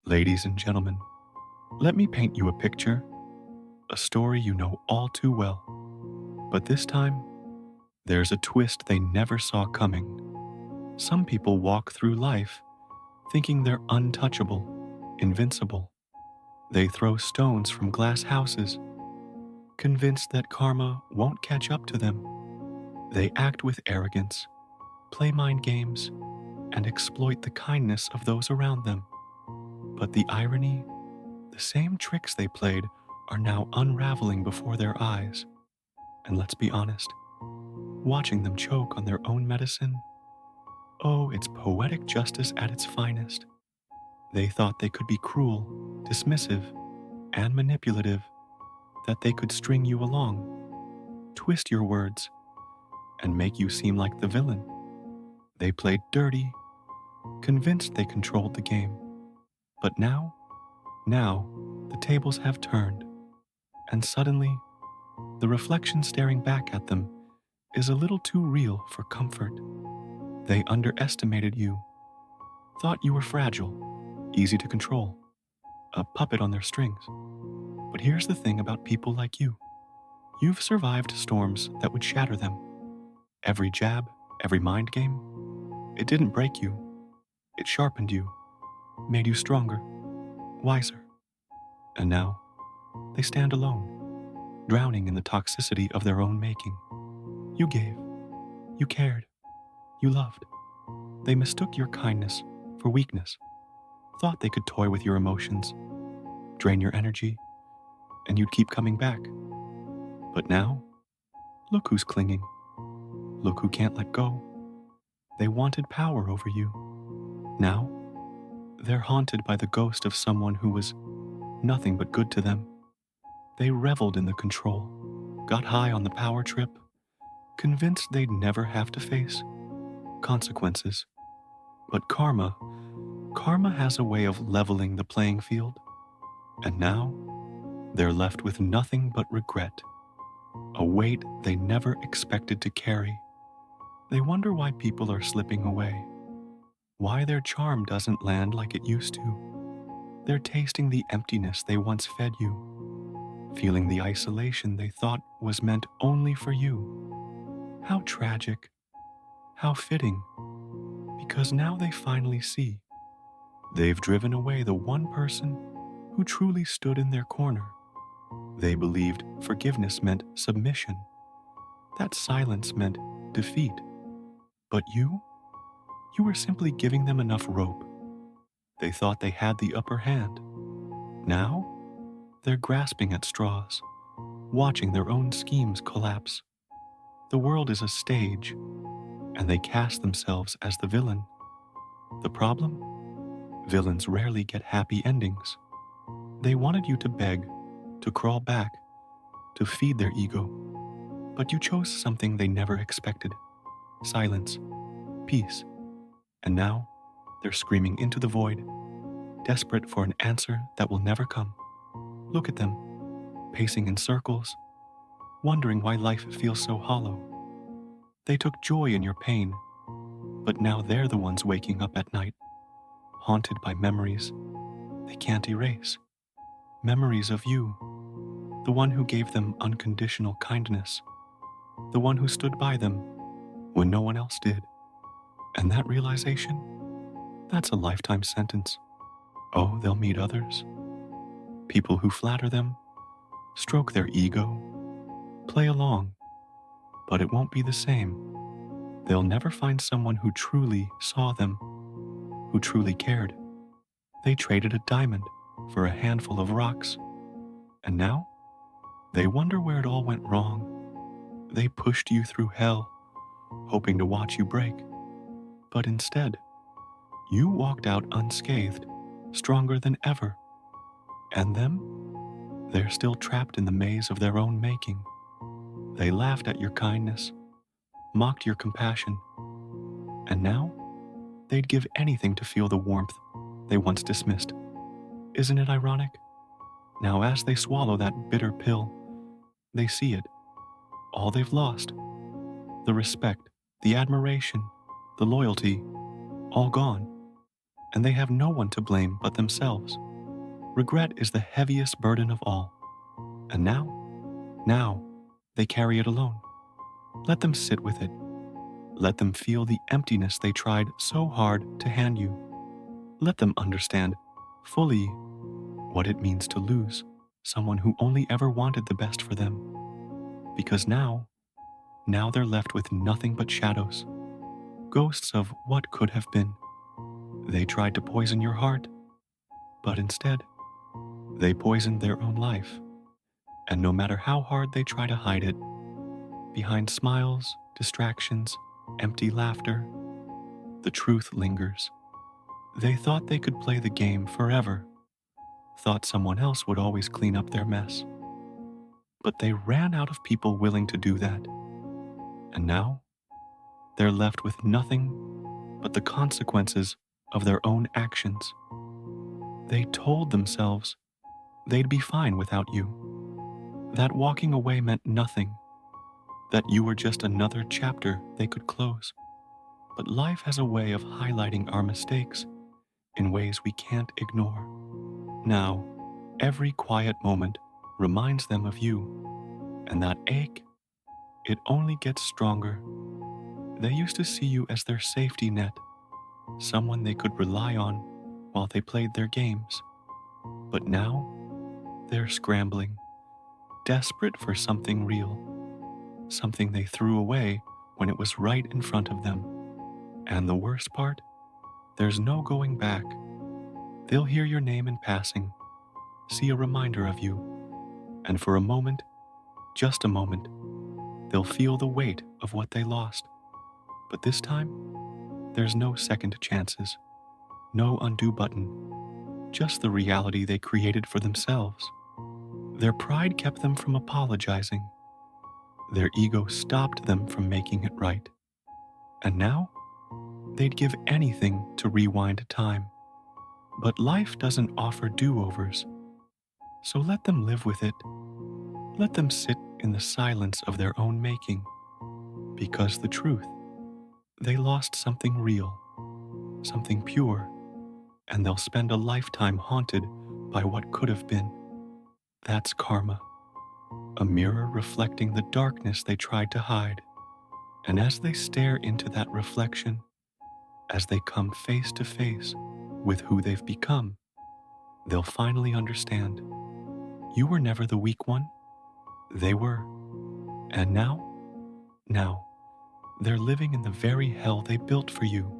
Ladies and gentlemen, let me paint you a picture, a story you know all too well. But this time, there's a twist they never saw coming. Some people walk through life thinking they're untouchable, invincible. They throw stones from glass houses, convinced that karma won't catch up to them. They act with arrogance, play mind games, and exploit the kindness of those around them. But the irony, the same tricks they played are now unraveling before their eyes. And let's be honest, watching them choke on their own medicine, oh, it's poetic justice at its finest. They thought they could be cruel, dismissive, and manipulative, that they could string you along, twist your words, and make you seem like the villain. They played dirty, convinced they controlled the game. But now, the tables have turned, and suddenly, the reflection staring back at them is a little too real for comfort. They underestimated you, thought you were fragile, easy to control, a puppet on their strings. But here's the thing about people like you. You've survived storms that would shatter them. Every jab, every mind game, it didn't break you. It sharpened you, made you stronger, wiser. And now, they stand alone, drowning in the toxicity of their own making. You gave, you cared, you loved. They mistook your kindness for weakness, thought they could toy with your emotions, drain your energy, and you'd keep coming back. But now, look who's clinging. Look who can't let go. They wanted power over you. Now, they're haunted by the ghost of someone who was nothing but good to them. They reveled in the control, got high on the power trip, convinced they'd never have to face consequences. But karma has a way of leveling the playing field. And now, they're left with nothing but regret, a weight they never expected to carry. They wonder why people are slipping away, why their charm doesn't land like it used to. They're tasting the emptiness they once fed you, feeling the isolation they thought was meant only for you. How tragic, how fitting, because now they finally see. They've driven away the one person who truly stood in their corner. They believed forgiveness meant submission, that silence meant defeat. But you were simply giving them enough rope. They thought they had the upper hand. Now, they're grasping at straws, watching their own schemes collapse. The world is a stage, and they cast themselves as the villain. The problem? Villains rarely get happy endings. They wanted you to beg, to crawl back, to feed their ego. But you chose something they never expected. Silence, peace. And now, they're screaming into the void, desperate for an answer that will never come. Look at them, pacing in circles, wondering why life feels so hollow. They took joy in your pain, but now they're the ones waking up at night, haunted by memories they can't erase. Memories of you, the one who gave them unconditional kindness, the one who stood by them when no one else did. And that realization, that's a lifetime sentence. Oh, they'll meet others. People who flatter them, stroke their ego, play along, but it won't be the same. They'll never find someone who truly saw them, who truly cared. They traded a diamond for a handful of rocks. And now, they wonder where it all went wrong. They pushed you through hell, hoping to watch you break. But instead, you walked out unscathed, stronger than ever. And them? They're still trapped in the maze of their own making. They laughed at your kindness, mocked your compassion, and now they'd give anything to feel the warmth they once dismissed. Isn't it ironic? Now as they swallow that bitter pill, they see it. All they've lost. The respect, the admiration, the loyalty, all gone. and they have no one to blame but themselves. Regret is the heaviest burden of all, and now, they carry it alone. Let them sit with it. Let them feel the emptiness they tried so hard to hand you. Let them understand fully what it means to lose someone who only ever wanted the best for them. Because now they're left with nothing but shadows, ghosts of what could have been. They tried to poison your heart, but instead, they poisoned their own life. And no matter how hard they try to hide it, behind smiles, distractions, empty laughter, the truth lingers. They thought they could play the game forever, thought someone else would always clean up their mess. But they ran out of people willing to do that. And now, they're left with nothing but the consequences of their own actions. They told themselves they'd be fine without you, that walking away meant nothing, that you were just another chapter they could close. But life has a way of highlighting our mistakes in ways we can't ignore. Now, every quiet moment reminds them of you, and that ache, it only gets stronger. They used to see you as their safety net, someone they could rely on while they played their games. But now, they're scrambling, desperate for something real, something they threw away when it was right in front of them. And the worst part? There's no going back. They'll hear your name in passing, see a reminder of you, and for a moment, just a moment, they'll feel the weight of what they lost. But this time, there's no second chances, no undo button, just the reality they created for themselves. Their pride kept them from apologizing. Their ego stopped them from making it right. And now, they'd give anything to rewind time. But life doesn't offer do-overs, so let them live with it. Let them sit in the silence of their own making, because the truth, they lost something real, something pure, and they'll spend a lifetime haunted by what could have been. That's karma, a mirror reflecting the darkness they tried to hide. And as they stare into that reflection, as they come face to face with who they've become, they'll finally understand. You were never the weak one. They were. And now, they're living in the very hell they built for you.